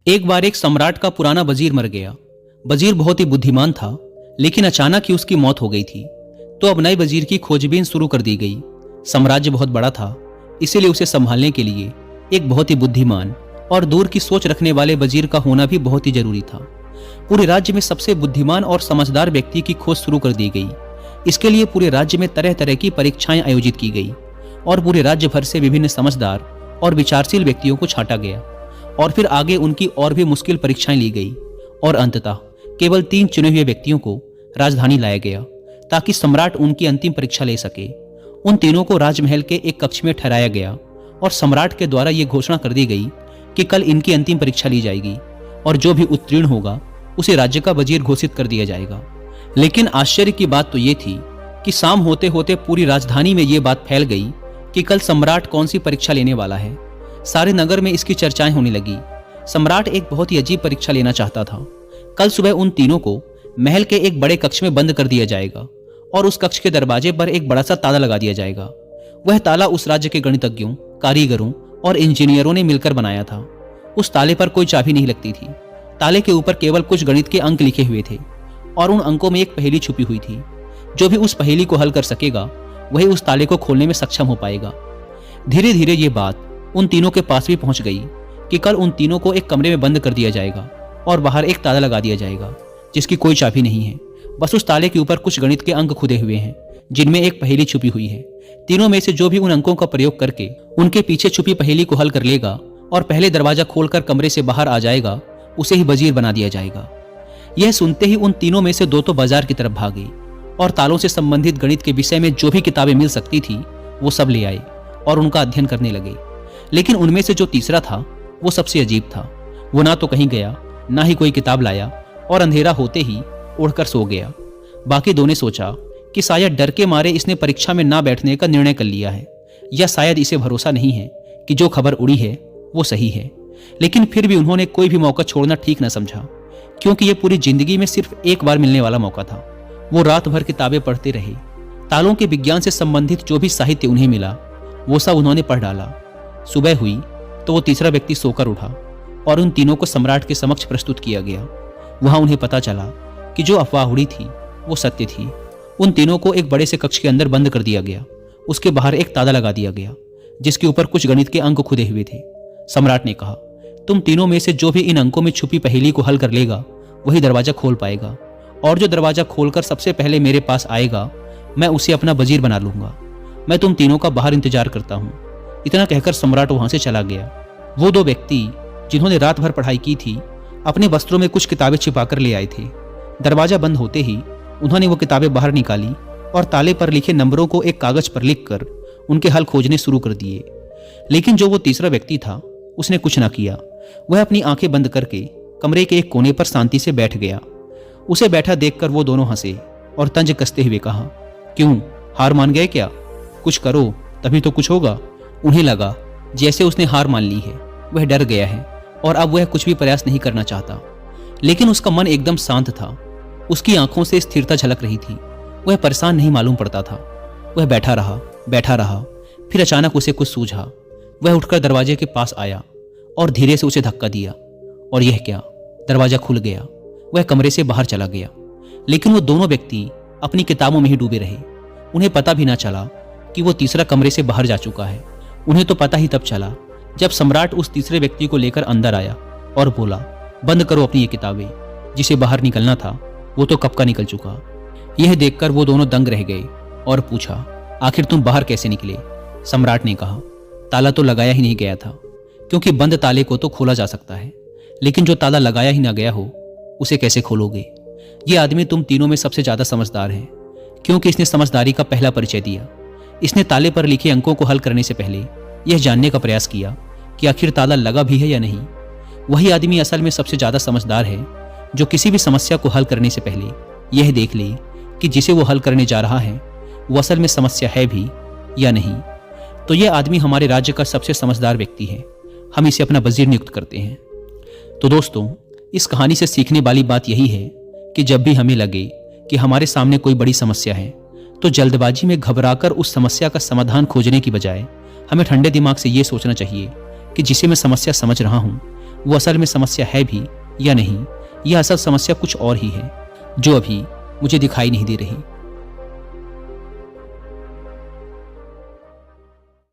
एक बार एक सम्राट का पुराना वजीर मर गया। वजीर बहुत ही बुद्धिमान था, लेकिन अचानक ही उसकी मौत हो गई थी। तो अब नए वजीर की खोजबीन शुरू कर दी गई। साम्राज्य बहुत बड़ा था, इसीलिए उसे संभालने के लिए एक बहुत ही बुद्धिमान और दूर की सोच रखने वाले वजीर का होना भी बहुत ही जरूरी था। पूरे राज्य में सबसे बुद्धिमान और समझदार व्यक्ति की खोज शुरू कर दी गई। इसके लिए पूरे राज्य में तरह तरह की परीक्षाएं आयोजित की गई और पूरे राज्य भर से विभिन्न समझदार और विचारशील व्यक्तियों को छांटा गया और फिर आगे उनकी और भी मुश्किल परीक्षाएं ली गई और अंततः केवल 3 चुने हुए व्यक्तियों को राजधानी लाया गया ताकि सम्राट उनकी अंतिम परीक्षा ले सके। उन तीनों को राजमहल के एक कक्ष में ठहराया गया और सम्राट के द्वारा यह घोषणा कर दी गई कि कल इनकी अंतिम परीक्षा ली जाएगी और जो भी उत्तीर्ण होगा उसे राज्य का वजीर घोषित कर दिया जाएगा। लेकिन आश्चर्य की बात तो ये थी कि शाम होते होते पूरी राजधानी में ये बात फैल गई कि कल सम्राट कौन सी परीक्षा लेने वाला है। सारे नगर में इसकी चर्चाएं होने लगी। सम्राट एक बहुत ही अजीब परीक्षा लेना चाहता था। कल सुबह उन तीनों को महल के एक बड़े कक्ष में बंद कर दिया जाएगा और उस कक्ष के दरवाजे पर एक बड़ा सा ताला लगा दिया जाएगा। वह ताला उस राज्य के गणितज्ञों, कारीगरों और इंजीनियरों ने मिलकर बनाया था। उस ताले पर कोई चाबी नहीं लगती थी। ताले के ऊपर केवल कुछ गणित के अंक लिखे हुए थे और उन अंकों में एक पहेली छुपी हुई थी। जो भी उस पहेली को हल कर सकेगा वही उस ताले को खोलने में सक्षम हो पाएगा। धीरे धीरे ये बात उन तीनों के पास भी पहुंच गई कि कल उन तीनों को एक कमरे में बंद कर दिया जाएगा और बाहर एक ताला लगा दिया जाएगा जिसकी कोई चाबी नहीं है। बस उस ताले के ऊपर कुछ गणित के अंक खुदे हुए हैं जिनमें एक पहेली छुपी हुई है। तीनों में से जो भी उन अंकों का प्रयोग करके उनके पीछे छुपी पहेली को हल कर लेगा और पहले दरवाजा खोलकर कमरे से बाहर आ जाएगा उसे ही वजीर बना दिया जाएगा। यह सुनते ही उन तीनों में से 2 तो बाजार की तरफ भागे और तालों से संबंधित गणित के विषय में जो भी किताबें मिल सकती थी वो सब ले आए और उनका अध्ययन करने लगे। लेकिन उनमें से जो तीसरा था वो सबसे अजीब था। वो ना तो कहीं गया, ना ही कोई किताब लाया और अंधेरा होते ही उड़कर सो गया। बाकी 2 ने सोचा कि शायद डर के मारे इसने परीक्षा में ना बैठने का निर्णय कर लिया है या शायद इसे भरोसा नहीं है कि जो खबर उड़ी है वो सही है। लेकिन फिर भी उन्होंने कोई भी मौका छोड़ना ठीक न समझा, क्योंकि ये पूरी जिंदगी में सिर्फ एक बार मिलने वाला मौका था। वो रात भर किताबें पढ़ते रहे। तालों के विज्ञान से संबंधित जो भी साहित्य उन्हें मिला वो सब उन्होंने पढ़ डाला। सुबह हुई तो वो तीसरा व्यक्ति सोकर उठा और उन तीनों को सम्राट के समक्ष प्रस्तुत किया गया। वहां उन्हें पता चला कि जो अफवाह उड़ी थी वो सत्य थी। उन तीनों को एक बड़े से कक्ष के अंदर बंद कर दिया गया। उसके बाहर एक ताला लगा दिया गया जिसके ऊपर कुछ गणित के अंक खुदे हुए थे। सम्राट ने कहा, तुम तीनों में से जो भी इन अंकों में छुपी पहेली को हल कर लेगा वही दरवाजा खोल पाएगा और जो दरवाजा खोलकर सबसे पहले मेरे पास आएगा मैं उसे अपना वजीर बना लूंगा। मैं तुम तीनों का बाहर इंतजार करता हूं। इतना कहकर सम्राट वहां से चला गया। वो 2 व्यक्ति जिन्होंने रात भर पढ़ाई की थी अपने वस्त्रों में कुछ किताबें छिपाकर ले आए थे। दरवाजा बंद होते ही उन्होंने वो किताबें बाहर निकाली और ताले पर लिखे नंबरों को एक कागज पर लिखकर उनके हल खोजने शुरू कर दिए। लेकिन जो वो तीसरा व्यक्ति था उसने कुछ ना किया। वह अपनी आंखें बंद करके कमरे के एक कोने पर शांति से बैठ गया। उसे बैठा देखकर वो दोनों हंसे और तंज कसते हुए कहा, क्यों, हार मान गए क्या? कुछ करो तभी तो कुछ होगा। उन्हें लगा जैसे उसने हार मान ली है। वह डर गया है और अब वह कुछ भी प्रयास नहीं करना चाहता। लेकिन उसका मन एकदम शांत था। उसकी आंखों से स्थिरता झलक रही थी। वह परेशान नहीं मालूम पड़ता था। वह बैठा रहा। फिर अचानक उसे कुछ सूझा। वह उठकर दरवाजे के पास आया और धीरे से उसे धक्का दिया और यह क्या, दरवाजा खुल गया। वह कमरे से बाहर चला गया। लेकिन वो दोनों व्यक्ति अपनी किताबों में ही डूबे रहे। उन्हें पता भी ना चला कि वो तीसरा कमरे से बाहर जा चुका है। उन्हें तो पता ही तब चला जब सम्राट उस तीसरे व्यक्ति को लेकर अंदर आया और बोला, बंद करो अपनी ये किताबें। जिसे बाहर निकलना था वो तो कब का निकल चुका। यह देखकर वो दोनों दंग रह गए और पूछा, आखिर तुम बाहर कैसे निकले? सम्राट ने कहा, ताला तो लगाया ही नहीं गया था, क्योंकि बंद ताले को तो खोला जा सकता है, लेकिन जो ताला लगाया ही ना गया हो उसे कैसे खोलोगे? ये आदमी तुम तीनों में सबसे ज्यादा समझदार है, क्योंकि इसने समझदारी का पहला परिचय दिया। इसने ताले पर लिखे अंकों को हल करने से पहले यह जानने का प्रयास किया कि आखिर ताला लगा भी है या नहीं। वही आदमी असल में सबसे ज्यादा समझदार है जो किसी भी समस्या को हल करने से पहले यह देख ले कि जिसे वो हल करने जा रहा है वो असल में समस्या है भी या नहीं। तो यह आदमी हमारे राज्य का सबसे समझदार व्यक्ति है। हम इसे अपना वजीर नियुक्त करते हैं। तो दोस्तों, इस कहानी से सीखने वाली बात यही है कि जब भी हमें लगे कि हमारे सामने कोई बड़ी समस्या है तो जल्दबाजी में घबराकर उस समस्या का समाधान खोजने की बजाय हमें ठंडे दिमाग से ये सोचना चाहिए कि जिसे मैं समस्या समझ रहा हूँ वो असल में समस्या है भी या नहीं, यह असल समस्या कुछ और ही है जो अभी मुझे दिखाई नहीं दे रही।